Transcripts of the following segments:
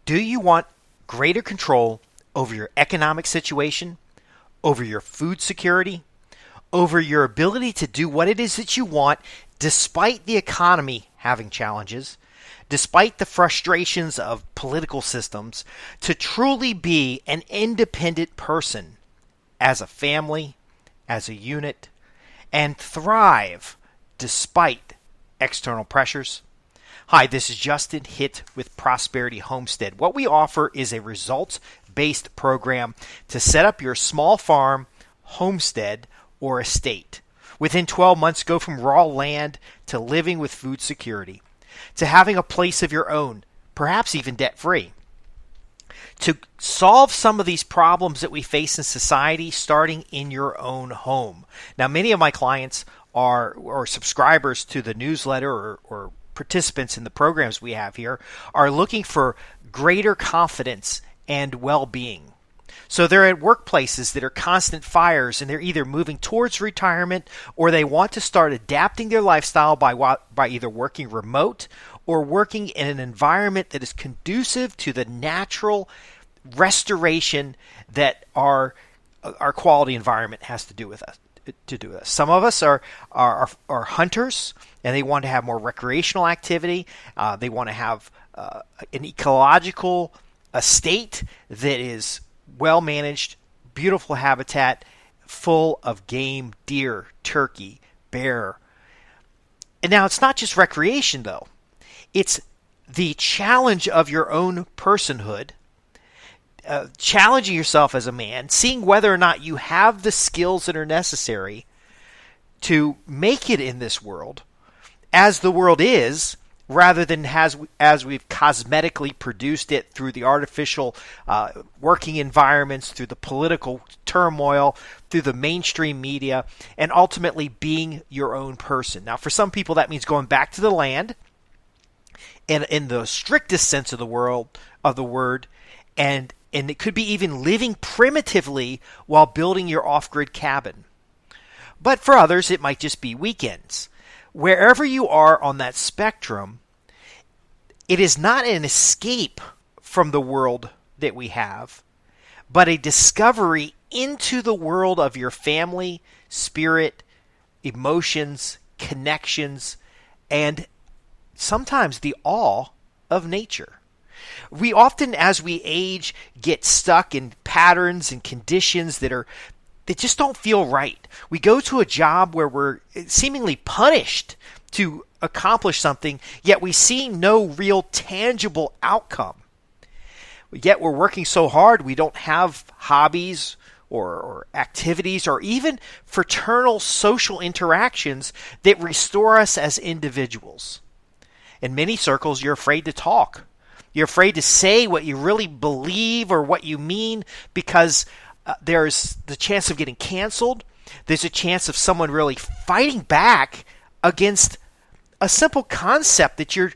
Do you want greater control over your economic situation, over your food security, over your ability to do what it is that you want despite the economy having challenges, despite the frustrations of political systems, to truly be an independent person as a family, as a unit, and thrive despite external pressures? Hi, this is Justin Hitt with Prosperity Homestead. What we offer is a results-based program to set up your small farm, homestead, or estate. Within 12 months, go from raw land to living with food security, to having a place of your own, perhaps even debt-free. To solve some of these problems that we face in society, starting in your own home. Now, many of my clients are subscribers to the newsletter or participants in the programs we have here are looking for greater confidence and well-being. So they're at workplaces that are constant fires, and they're either moving towards retirement or they want to start adapting their lifestyle by either working remote or working in an environment that is conducive to the natural restoration that our quality environment has to do with us. Some of us are hunters, and they want to have more recreational activity. They want to have an ecological estate that is well managed, beautiful habitat, full of game, deer, turkey, bear. And now it's not just recreation, though. It's the challenge of your own personhood, challenging yourself as a man, seeing whether or not you have the skills that are necessary to make it in this world as the world is, rather than as we've cosmetically produced it through the artificial working environments, through the political turmoil, through the mainstream media, and ultimately being your own person. Now, for some people, that means going back to the land, and in the strictest sense of the word, and it could be even living primitively while building your off-grid cabin. But for others, it might just be weekends. Wherever you are on that spectrum, it is not an escape from the world that we have, but a discovery into the world of your family, spirit, emotions, connections, and sometimes the awe of nature. We often, as we age, get stuck in patterns and conditions that just don't feel right. We go to a job where we're seemingly punished to accomplish something, yet we see no real tangible outcome. Yet we're working so hard, we don't have hobbies or activities or even fraternal social interactions that restore us as individuals. In many circles, you're afraid to talk. You're afraid to say what you really believe or what you mean because there's the chance of getting canceled. There's a chance of someone really fighting back against a simple concept that you're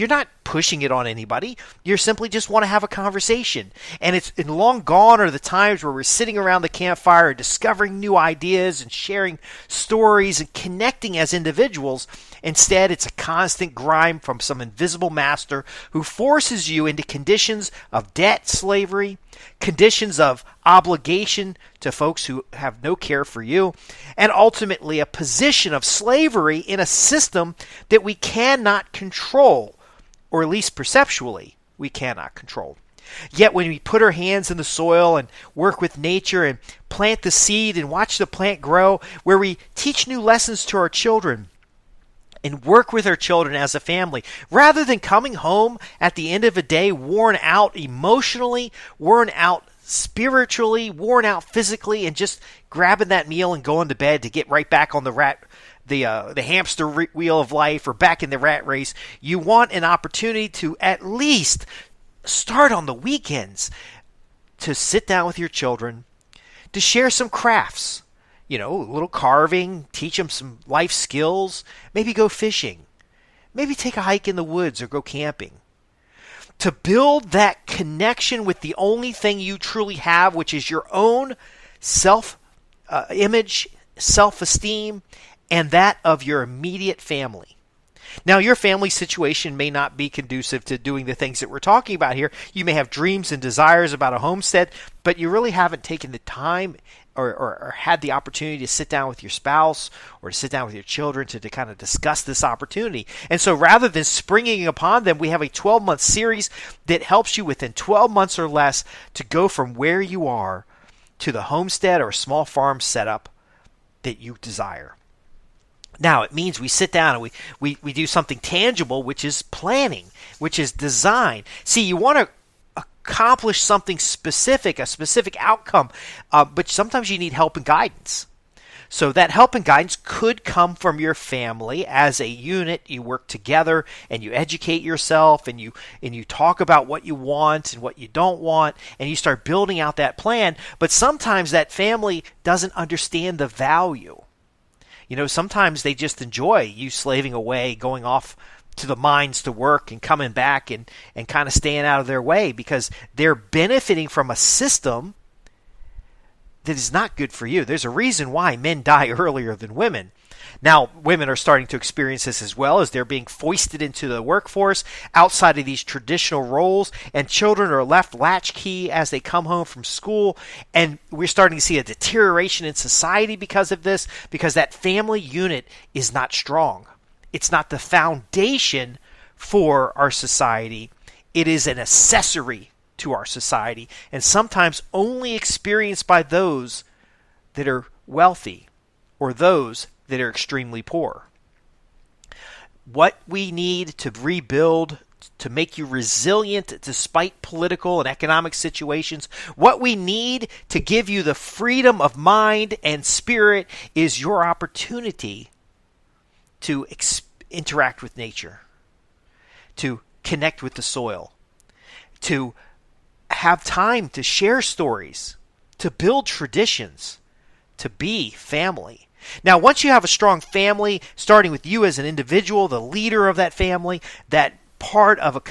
not pushing it on anybody. You simply just want to have a conversation. And it's long gone are the times where we're sitting around the campfire discovering new ideas and sharing stories and connecting as individuals. Instead, it's a constant grind from some invisible master who forces you into conditions of debt slavery, conditions of obligation to folks who have no care for you, and ultimately a position of slavery in a system that we cannot control, or at least perceptually we cannot control. Yet when we put our hands in the soil and work with nature and plant the seed and watch the plant grow, where we teach new lessons to our children, and work with our children as a family, rather than coming home at the end of a day worn out emotionally, worn out spiritually, worn out physically, and just grabbing that meal and going to bed to get right back on the hamster wheel of life or back in the rat race. You want an opportunity to at least start on the weekends to sit down with your children, to share some crafts. A little carving, teach them some life skills, maybe go fishing, maybe take a hike in the woods or go camping. To build that connection with the only thing you truly have, which is your own self-image, self-esteem, and that of your immediate family. Now, your family situation may not be conducive to doing the things that we're talking about here. You may have dreams and desires about a homestead, but you really haven't taken the time or had the opportunity to sit down with your spouse or to sit down with your children to kind of discuss this opportunity. And so rather than springing upon them, we have a 12-month series that helps you within 12 months or less to go from where you are to the homestead or small farm setup that you desire. Now, it means we sit down and we do something tangible, which is planning, which is design. See, you want to accomplish something specific, a specific outcome, but sometimes you need help and guidance. So that help and guidance could come from your family as a unit. You work together and you educate yourself and you talk about what you want and what you don't want, and you start building out that plan. But sometimes that family doesn't understand the value. Sometimes they just enjoy you slaving away, going off to the mines to work and coming back and kind of staying out of their way because they're benefiting from a system that is not good for you. There's a reason why men die earlier than women. Now, women are starting to experience this as well as they're being foisted into the workforce outside of these traditional roles, and children are left latchkey as they come home from school. And we're starting to see a deterioration in society because of this, because that family unit is not strong. It's not the foundation for our society. It is an accessory to our society, and sometimes only experienced by those that are wealthy or those that are extremely poor. What we need to rebuild, to make you resilient despite political and economic situations, what we need to give you the freedom of mind and spirit is your opportunity to interact with nature, to connect with the soil, to have time to share stories, to build traditions, to be family. Now, once you have a strong family, starting with you as an individual, the leader of that family, that part of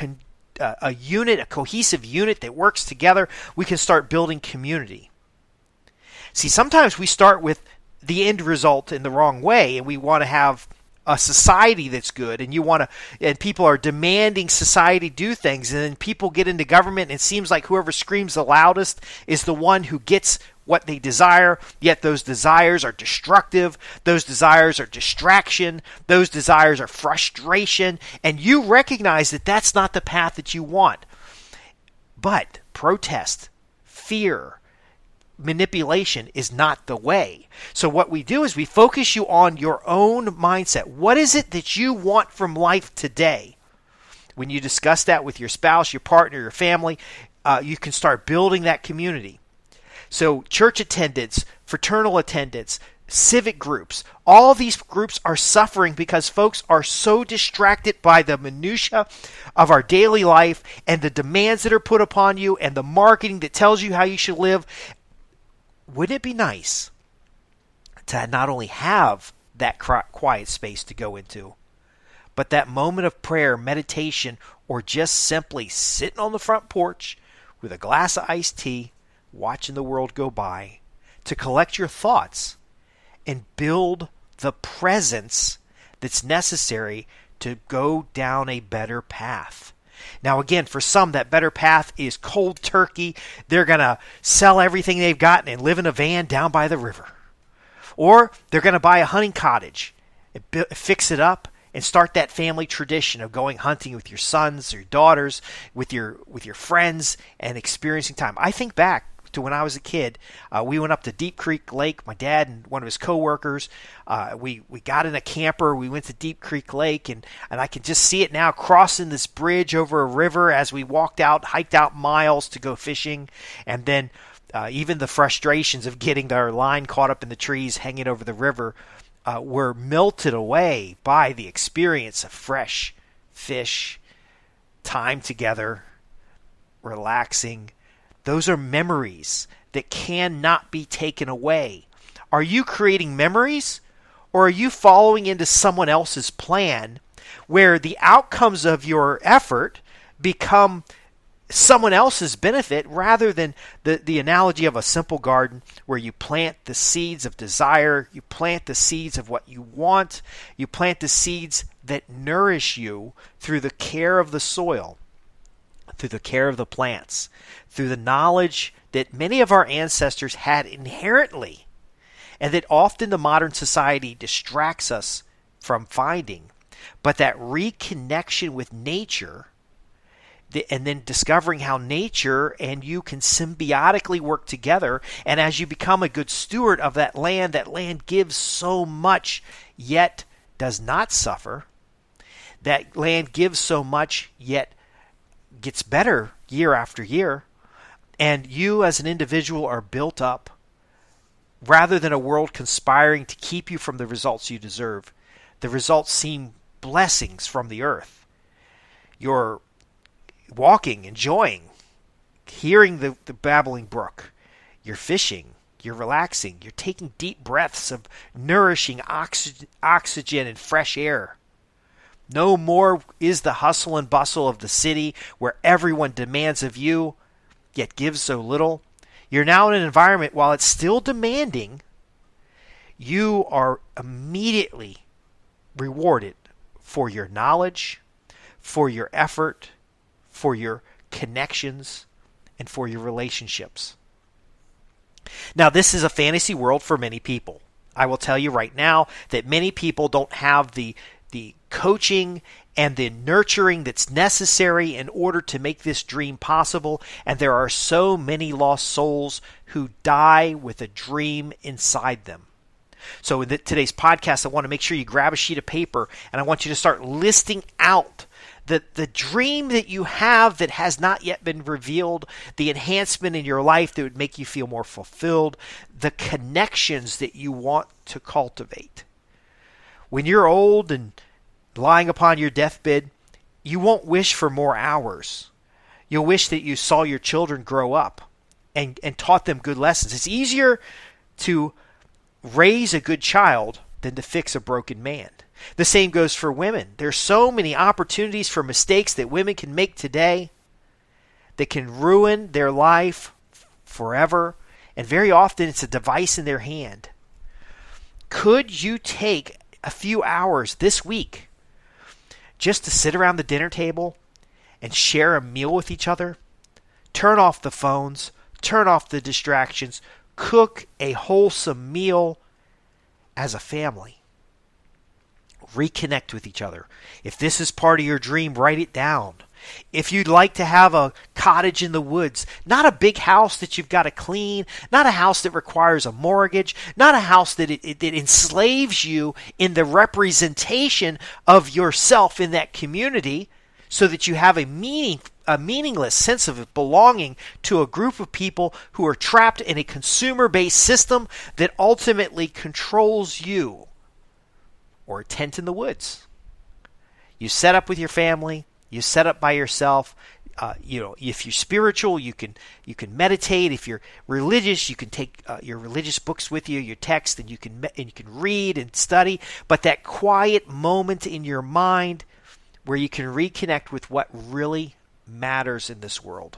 a unit, a cohesive unit that works together, we can start building community. See, sometimes we start with the end result in the wrong way, and we want to have a society that's good, and people are demanding society do things, and then people get into government, and it seems like whoever screams the loudest is the one who gets what they desire, yet those desires are destructive, those desires are distraction, those desires are frustration, and you recognize that that's not the path that you want. But protest, fear, manipulation is not the way. So what we do is we focus you on your own mindset. What is it that you want from life today? When you discuss that with your spouse, your partner, your family, you can start building that community. So church attendance, fraternal attendance, civic groups, all these groups are suffering because folks are so distracted by the minutia of our daily life and the demands that are put upon you and the marketing that tells you how you should live. Wouldn't it be nice to not only have that quiet space to go into, but that moment of prayer, meditation, or just simply sitting on the front porch with a glass of iced tea, watching the world go by, to collect your thoughts and build the presence that's necessary to go down a better path. Now, again, for some, that better path is cold turkey. They're going to sell everything they've got and live in a van down by the river. Or they're going to buy a hunting cottage and fix it up and start that family tradition of going hunting with your sons or your daughters, with your friends, and experiencing time. I think back to when I was a kid. We went up to Deep Creek Lake. My dad and one of his coworkers. We got in a camper. We went to Deep Creek Lake, and I can just see it now, crossing this bridge over a river as we walked out, hiked out miles to go fishing, and then even the frustrations of getting our line caught up in the trees hanging over the river were melted away by the experience of fresh fish, time together, relaxing. Those are memories that cannot be taken away. Are you creating memories, or are you following into someone else's plan where the outcomes of your effort become someone else's benefit rather than the analogy of a simple garden where you plant the seeds of desire, you plant the seeds of what you want, you plant the seeds that nourish you through the care of the soil, through the care of the plants, through the knowledge that many of our ancestors had inherently and that often the modern society distracts us from finding. But that reconnection with nature, and then discovering how nature and you can symbiotically work together. And as you become a good steward of that land gives so much, yet does not suffer. That land gives so much, yet gets better year after year. And you as an individual are built up rather than a world conspiring to keep you from the results you deserve. The results seem blessings from the earth. You're walking, enjoying, hearing the babbling brook. You're fishing, you're relaxing, you're taking deep breaths of nourishing oxygen and fresh air. No more is the hustle and bustle of the city where everyone demands of you, yet gives so little. You're now in an environment, while it's still demanding, you are immediately rewarded for your knowledge, for your effort, for your connections, and for your relationships. Now, this is a fantasy world for many people. I will tell you right now that many people don't have the coaching and the nurturing that's necessary in order to make this dream possible, and there are so many lost souls who die with a dream inside them. So in today's podcast, I want to make sure you grab a sheet of paper, and I want you to start listing out the dream that you have that has not yet been revealed, the enhancement in your life that would make you feel more fulfilled, the connections that you want to cultivate. When you're old and lying upon your deathbed, you won't wish for more hours. You'll wish that you saw your children grow up and taught them good lessons. It's easier to raise a good child than to fix a broken man. The same goes for women. There's so many opportunities for mistakes that women can make today that can ruin their life forever, and very often it's a device in their hand. Could you take a few hours this week just to sit around the dinner table and share a meal with each other? Turn off the phones, turn off the distractions, cook a wholesome meal as a family. Reconnect with each other. If this is part of your dream, write it down. If you'd like to have a cottage in the woods, not a big house that you've got to clean, not a house that requires a mortgage, not a house that it enslaves you in the representation of yourself in that community, so that you have a meaningless sense of belonging to a group of people who are trapped in a consumer-based system that ultimately controls you. Or a tent in the woods. You set up with your family. You set up by yourself. If you're spiritual, you can meditate. If you're religious, you can take your religious books with you, your text, and you can read and study. But that quiet moment in your mind where you can reconnect with what really matters in this world.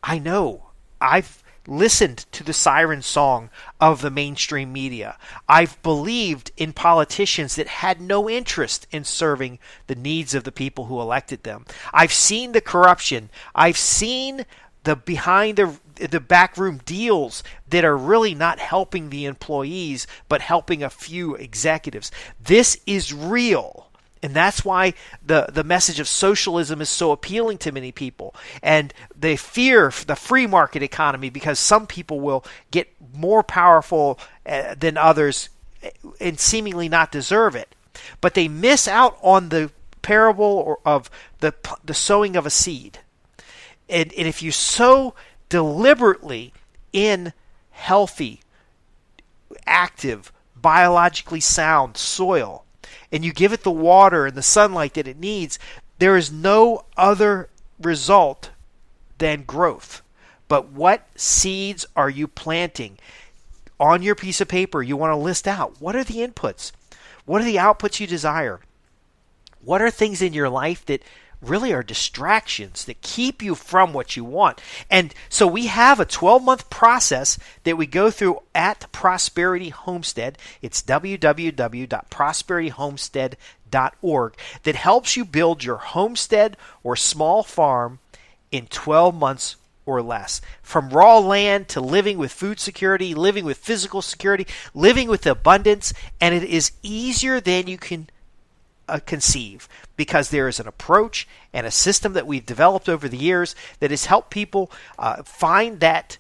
I know. I've listened to the siren song of the mainstream media. I've believed in politicians that had no interest in serving the needs of the people who elected them. I've seen the corruption. I've seen the behind the backroom deals that are really not helping the employees, but helping a few executives. This is real. And that's why the message of socialism is so appealing to many people. And they fear the free market economy because some people will get more powerful than others and seemingly not deserve it. But they miss out on the parable of the sowing of a seed. And if you sow deliberately in healthy, active, biologically sound soil, and you give it the water and the sunlight that it needs, there is no other result than growth. But what seeds are you planting? On your piece of paper, you want to list out, what are the inputs? What are the outputs you desire? What are things in your life that really are distractions that keep you from what you want. And so we have a 12-month process that we go through at Prosperity Homestead. It's www.prosperityhomestead.org that helps you build your homestead or small farm in 12 months or less. From raw land to living with food security, living with physical security, living with abundance, and it is easier than you can conceive, because there is an approach and a system that we've developed over the years that has helped people find that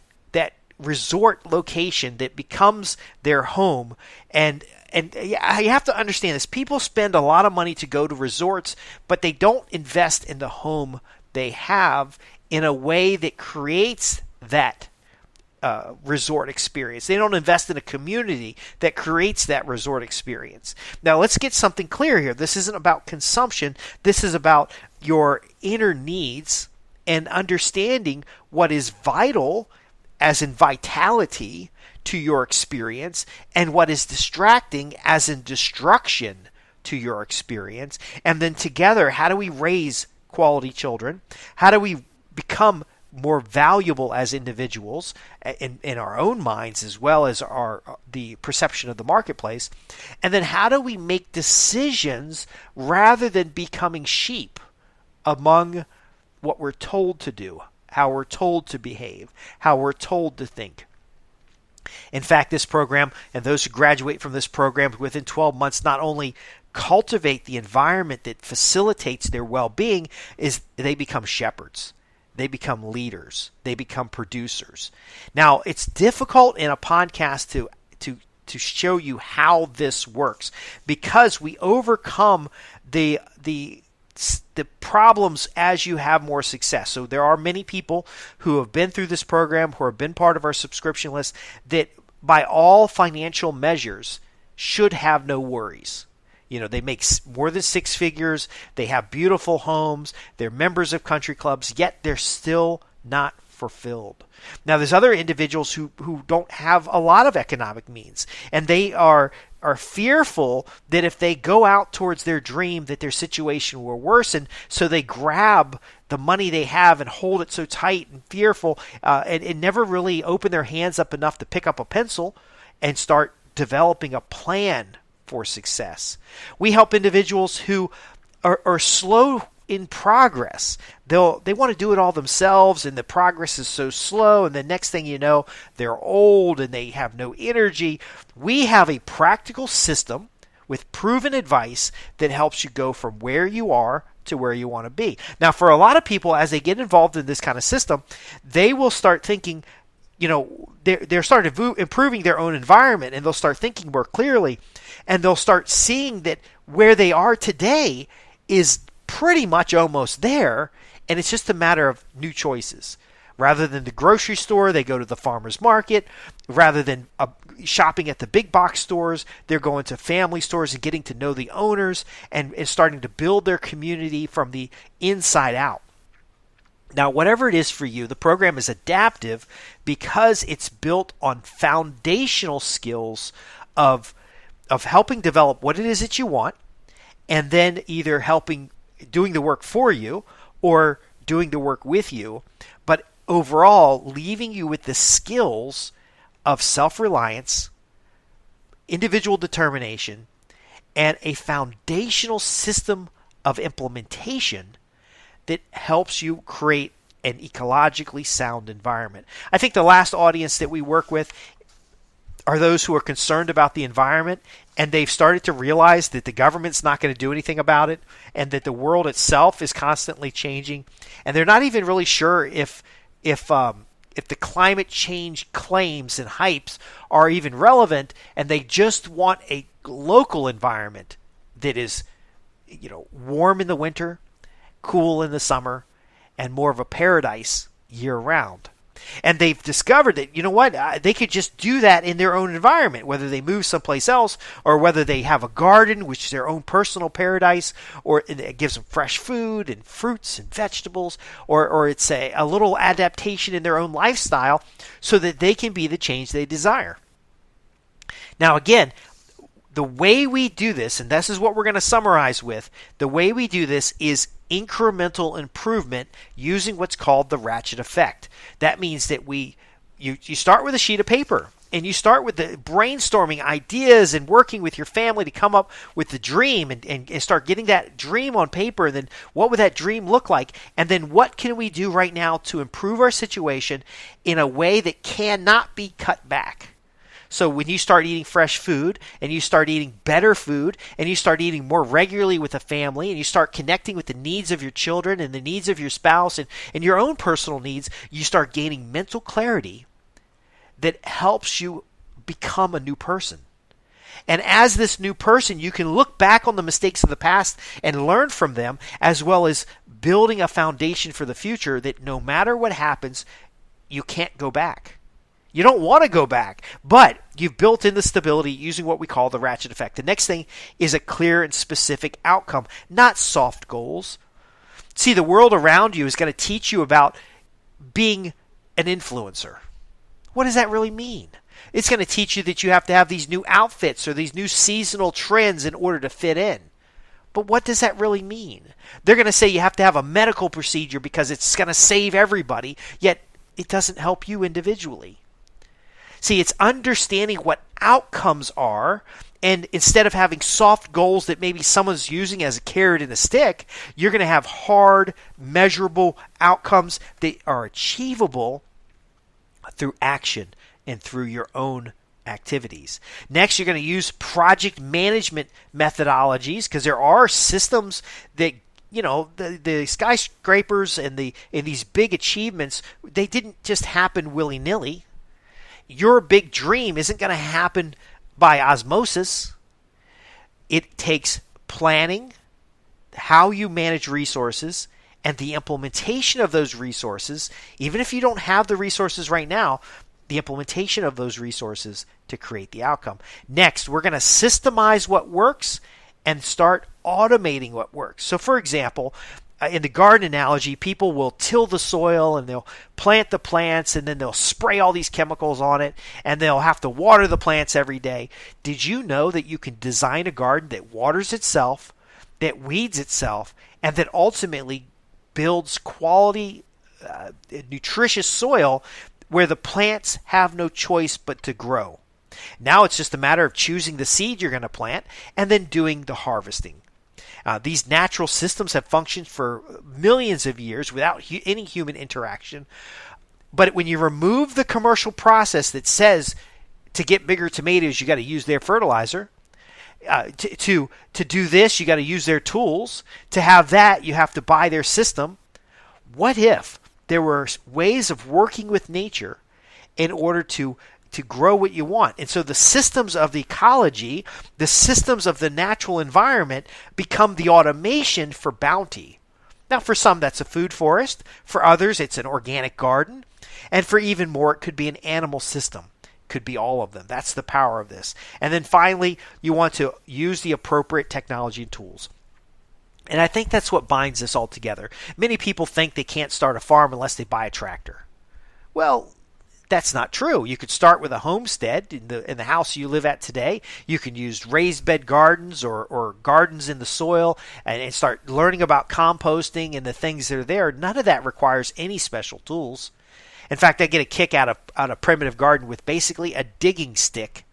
resort location that becomes their home. And you have to understand this. People spend a lot of money to go to resorts, but they don't invest in the home they have in a way that creates that resort experience. They don't invest in a community that creates that resort experience. Now, let's get something clear here. This isn't about consumption. This is about your inner needs and understanding what is vital, as in vitality, to your experience, and what is distracting, as in destruction, to your experience. And then together, how do we raise quality children? How do we become more valuable as individuals in our own minds, as well as the perception of the marketplace? And then how do we make decisions rather than becoming sheep among what we're told to do, how we're told to behave, how we're told to think? In fact, this program and those who graduate from this program within 12 months not only cultivate the environment that facilitates their well-being, is they become shepherds. They become leaders. They become producers. Now, it's difficult in a podcast to show you how this works, because we overcome the problems as you have more success. So there are many people who have been through this program, who have been part of our subscription list, that by all financial measures should have no worries. You know, they make more than six figures, they have beautiful homes, they're members of country clubs, yet they're still not fulfilled. Now, there's other individuals who don't have a lot of economic means, and they are fearful that if they go out towards their dream, that their situation will worsen, so they grab the money they have and hold it so tight and fearful, and never really open their hands up enough to pick up a pencil and start developing a plan for success. We help individuals who are slow in progress. They want to do it all themselves, and the progress is so slow, and the next thing you know, they're old and they have no energy. We have a practical system with proven advice that helps you go from where you are to where you want to be. Now, for a lot of people, as they get involved in this kind of system, they will start thinking, you know, they're starting improving their own environment, and they'll start thinking more clearly, and they'll start seeing that where they are today is pretty much almost there, and it's just a matter of new choices. Rather than the grocery store, they go to the farmer's market. Rather than shopping at the big box stores, they're going to family stores and getting to know the owners and starting to build their community from the inside out. Now, whatever it is for you, the program is adaptive because it's built on foundational skills of helping develop what it is that you want, and then either doing the work for you or doing the work with you, but overall leaving you with the skills of self-reliance, individual determination, and a foundational system of implementation that helps you create an ecologically sound environment. I think the last audience that we work with are those who are concerned about the environment, and they've started to realize that the government's not going to do anything about it, and that the world itself is constantly changing, and they're not even really sure if the climate change claims and hypes are even relevant, and they just want a local environment that is, you know, warm in the winter, cool in the summer, and more of a paradise year-round. And they've discovered that, you know what, they could just do that in their own environment, whether they move someplace else or whether they have a garden, which is their own personal paradise, or it gives them fresh food and fruits and vegetables, or it's a little adaptation in their own lifestyle so that they can be the change they desire. Now, again, The way we do this, and this is what we're going to summarize with, the way we do this is incremental improvement using what's called the ratchet effect. That means that you start with a sheet of paper and you start with the brainstorming ideas and working with your family to come up with the dream and start getting that dream on paper. And then what would that dream look like? And then what can we do right now to improve our situation in a way that cannot be cut back? So when you start eating fresh food and you start eating better food and you start eating more regularly with a family and you start connecting with the needs of your children and the needs of your spouse and your own personal needs, you start gaining mental clarity that helps you become a new person. And as this new person, you can look back on the mistakes of the past and learn from them, as well as building a foundation for the future that no matter what happens, you can't go back. You don't want to go back, but you've built in the stability using what we call the ratchet effect. The next thing is a clear and specific outcome, not soft goals. See, the world around you is going to teach you about being an influencer. What does that really mean? It's going to teach you that you have to have these new outfits or these new seasonal trends in order to fit in. But what does that really mean? They're going to say you have to have a medical procedure because it's going to save everybody, yet it doesn't help you individually. See, it's understanding what outcomes are, and instead of having soft goals that maybe someone's using as a carrot and a stick, you're going to have hard, measurable outcomes that are achievable through action and through your own activities. Next, you're going to use project management methodologies, because there are systems that, the skyscrapers and these big achievements, they didn't just happen willy-nilly. Your big dream isn't going to happen by osmosis. It takes planning, how you manage resources, and the implementation of those resources, even if you don't have the resources right now, the implementation of those resources to create the outcome. Next, we're going to systemize what works and start automating what works. So, for example, in the garden analogy, people will till the soil and they'll plant the plants and then they'll spray all these chemicals on it and they'll have to water the plants every day. Did you know that you can design a garden that waters itself, that weeds itself, and that ultimately builds quality, nutritious soil where the plants have no choice but to grow? Now it's just a matter of choosing the seed you're going to plant and then doing the harvesting. These natural systems have functioned for millions of years without any human interaction. But when you remove the commercial process that says to get bigger tomatoes, you got to use their fertilizer. To do this, you got to use their tools. To have that, you have to buy their system. What if there were ways of working with nature in order to grow what you want? And so the systems of the ecology, the systems of the natural environment become the automation for bounty. Now, for some, that's a food forest. For others, it's an organic garden. And for even more, it could be an animal system. Could be all of them. That's the power of this. And then finally, you want to use the appropriate technology and tools. And I think that's what binds this all together. Many people think they can't start a farm unless they buy a tractor. Well, that's not true. You could start with a homestead in the house you live at today. You can use raised bed gardens or gardens in the soil and start learning about composting and the things that are there. None of that requires any special tools. In fact, I get a kick out of a primitive garden with basically a digging stick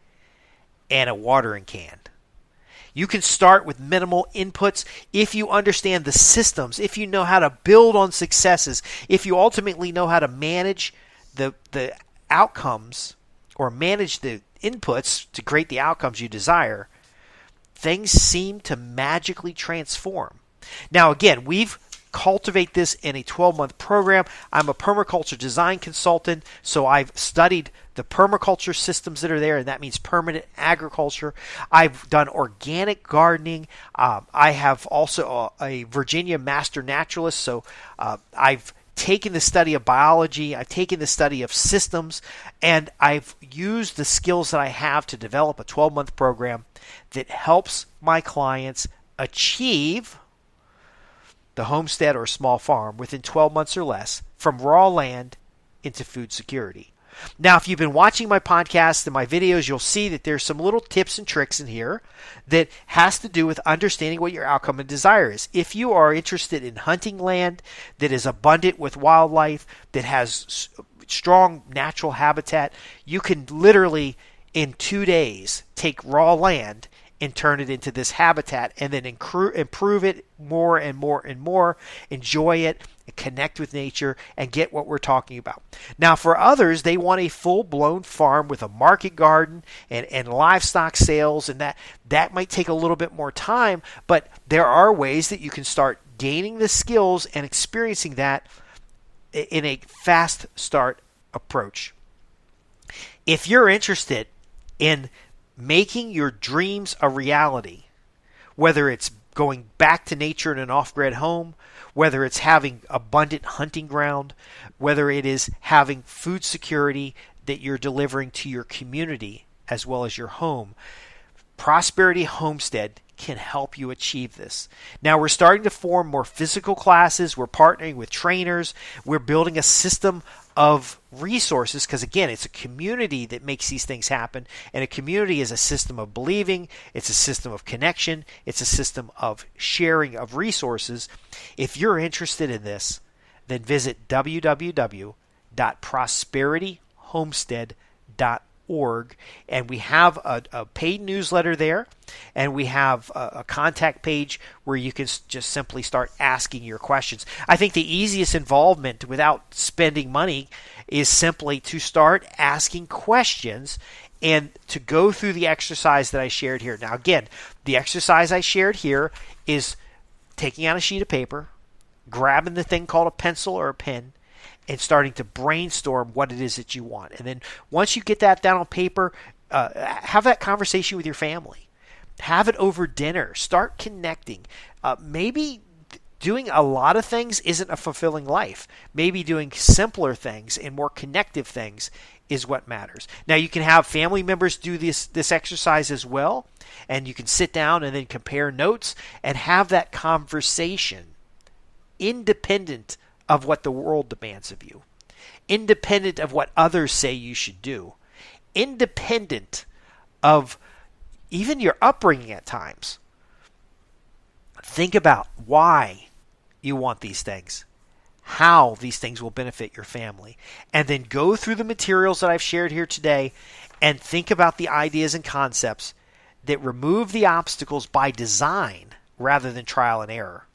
and a watering can. You can start with minimal inputs if you understand the systems, if you know how to build on successes, if you ultimately know how to manage the outcomes or manage the inputs to create the outcomes you desire. Things seem to magically transform. Now, again, we've cultivate this in a 12-month program. I'm a permaculture design consultant, so I've studied the permaculture systems that are there, and that means permanent agriculture. I've done organic gardening. I have also a Virginia master naturalist, so I've taken the study of biology, I've taken the study of systems, and I've used the skills that I have to develop a 12-month program that helps my clients achieve the homestead or small farm within 12 months or less, from raw land into food security. Now, if you've been watching my podcast and my videos, you'll see that there's some little tips and tricks in here that has to do with understanding what your outcome and desire is. If you are interested in hunting land that is abundant with wildlife, that has strong natural habitat, you can literally in 2 days take raw land and turn it into this habitat and then improve it more and more and more, enjoy it, and connect with nature and get what we're talking about. Now, for others, they want a full-blown farm with a market garden and livestock sales, and that might take a little bit more time, but there are ways that you can start gaining the skills and experiencing that in a fast start approach. If you're interested in making your dreams a reality, whether it's going back to nature in an off-grid home, whether it's having abundant hunting ground, whether it is having food security that you're delivering to your community as well as your home, Prosperity Homestead can help you achieve this. Now we're starting to form more physical classes. We're partnering with trainers. We're building a system of resources because, again, it's a community that makes these things happen. And a community is a system of believing. It's a system of connection. It's a system of sharing of resources. If you're interested in this, then visit www.prosperity-homestead.org. And we have a paid newsletter there, and we have a contact page where you can just simply start asking your questions. I think the easiest involvement without spending money is simply to start asking questions and to go through the exercise that I shared here. Now, again, the exercise I shared here is taking out a sheet of paper, grabbing the thing called a pencil or a pen, and starting to brainstorm what it is that you want. And then once you get that down on paper, have that conversation with your family. Have it over dinner. Start connecting. Maybe doing a lot of things isn't a fulfilling life. Maybe doing simpler things and more connective things is what matters. Now, you can have family members do this exercise as well, and you can sit down and then compare notes and have that conversation independent of what the world demands of you, independent of what others say you should do, independent of even your upbringing at times. Think about why you want these things, how these things will benefit your family, and then go through the materials that I've shared here today and think about the ideas and concepts that remove the obstacles by design rather than trial and error.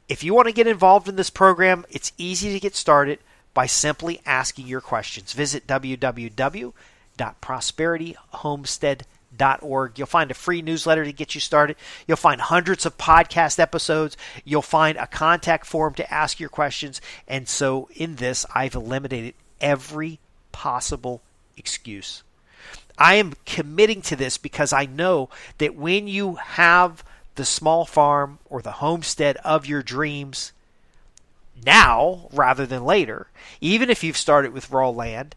If you want to get involved in this program, it's easy to get started by simply asking your questions. Visit www.prosperity-homestead.org. You'll find a free newsletter to get you started. You'll find hundreds of podcast episodes. You'll find a contact form to ask your questions. And so in this, I've eliminated every possible excuse. I am committing to this because I know that when you have the small farm or the homestead of your dreams now rather than later, even if you've started with raw land,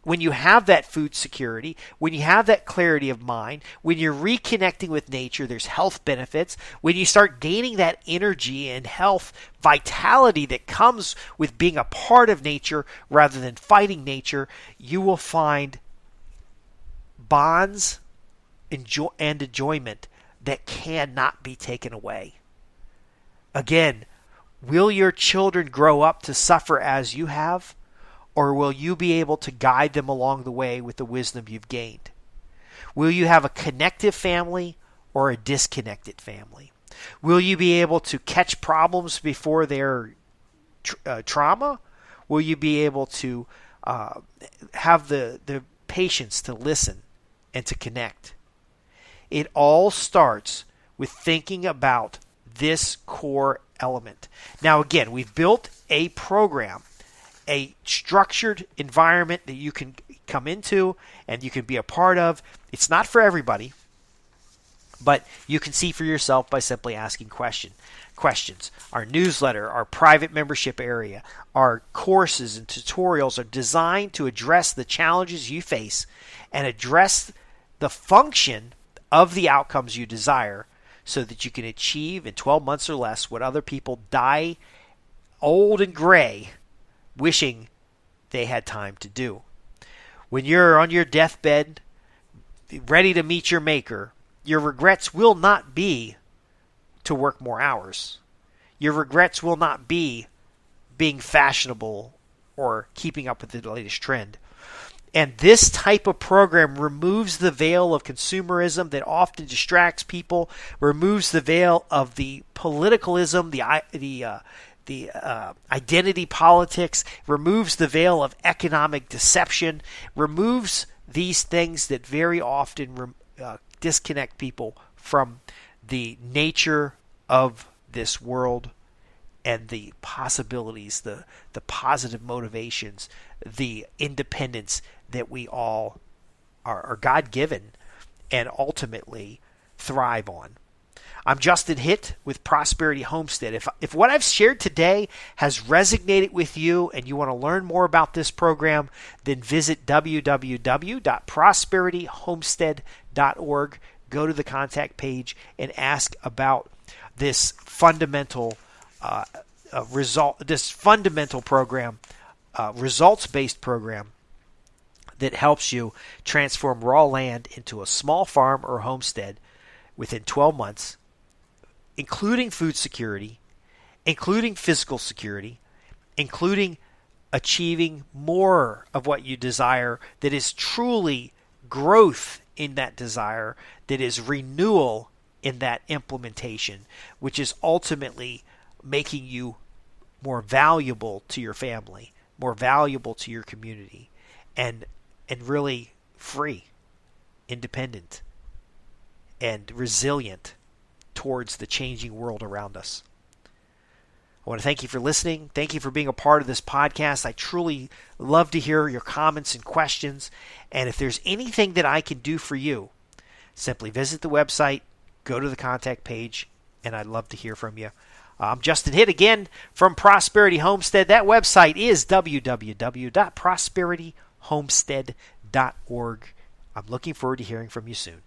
when you have that food security, when you have that clarity of mind, when you're reconnecting with nature, there's health benefits. When you start gaining that energy and health, vitality that comes with being a part of nature rather than fighting nature, you will find bonds and enjoyment that cannot be taken away. Again, will your children grow up to suffer as you have, or will you be able to guide them along the way with the wisdom you've gained? Will you have a connected family or a disconnected family? Will you be able to catch problems before they're trauma? Will you be able to have the patience to listen and to connect? It all starts with thinking about this core element. Now, again, we've built a program, a structured environment that you can come into and you can be a part of. It's not for everybody, but you can see for yourself by simply asking questions. Our newsletter, our private membership area, our courses and tutorials are designed to address the challenges you face and address the function of the outcomes you desire so that you can achieve in 12 months or less what other people die old and gray wishing they had time to do. When you're on your deathbed, ready to meet your maker, your regrets will not be to work more hours. Your regrets will not be being fashionable or keeping up with the latest trend. And this type of program removes the veil of consumerism that often distracts people, removes the veil of the politicalism, the identity politics, removes the veil of economic deception, removes these things that very often disconnect people from the nature of this world and the possibilities, the positive motivations, the independence that we all are God-given and ultimately thrive on. I'm Justin Hitt with Prosperity Homestead. If what I've shared today has resonated with you and you want to learn more about this program, then visit www.prosperitymomestead.org. Go to the contact page and ask about this fundamental program, results-based program that helps you transform raw land into a small farm or homestead within 12 months, including food security, including physical security, including achieving more of what you desire that is truly growth in that desire, that is renewal in that implementation, which is ultimately making you more valuable to your family, more valuable to your community, and really free, independent, and resilient towards the changing world around us. I want to thank you for listening. Thank you for being a part of this podcast. I truly love to hear your comments and questions. And if there's anything that I can do for you, simply visit the website, go to the contact page, and I'd love to hear from you. I'm Justin Hitt again from Prosperity Homestead. That website is www.prosperitymomestead.org. I'm looking forward to hearing from you soon.